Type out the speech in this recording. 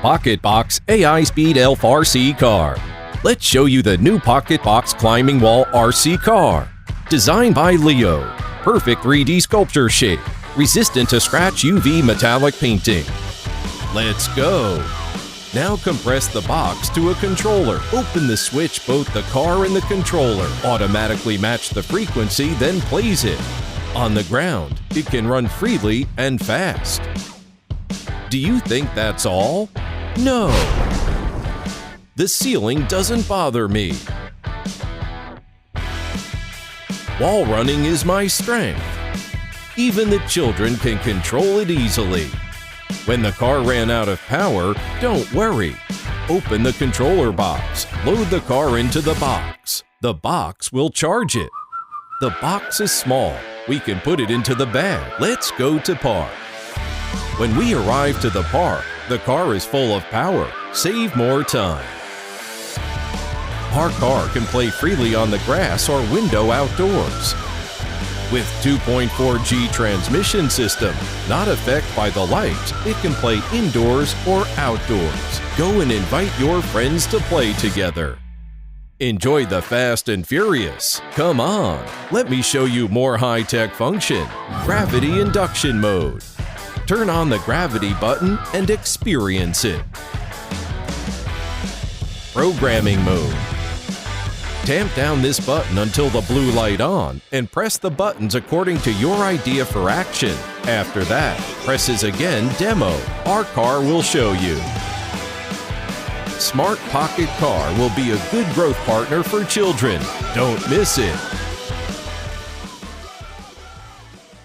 PocketBox AI Speed Elf RC Car. Let's show you the new PocketBox Climbing Wall RC Car. Designed by Leo. Perfect 3D sculpture shape. Resistant to scratch UV metallic painting. Let's go! Now compress the box to a controller. Open the switch, both the car and the controller. Automatically match the frequency, then plays it. On the ground, it can run freely and fast. Do you think that's all? No! The ceiling doesn't bother me. Wall running is my strength. Even the children can control it easily. When the car ran out of power, don't worry. Open the controller box. Load the car into the box. The box will charge it. The box is small. We can put it into the bag. Let's go to park. When we arrive to the park, the car is full of power. Save more time. Our car can play freely on the grass or window outdoors. With 2.4G transmission system, not affected by the lights, it can play indoors or outdoors. Go and invite your friends to play together. Enjoy the Fast and Furious. Come on, let me show you more high-tech function. Gravity induction mode. Turn on the gravity button and experience it. Programming mode. Tamp down this button until the blue light on and press the buttons according to your idea for action. After that, presses again demo. Our car will show you. Smart Pocket Car will be a good growth partner for children. Don't miss it.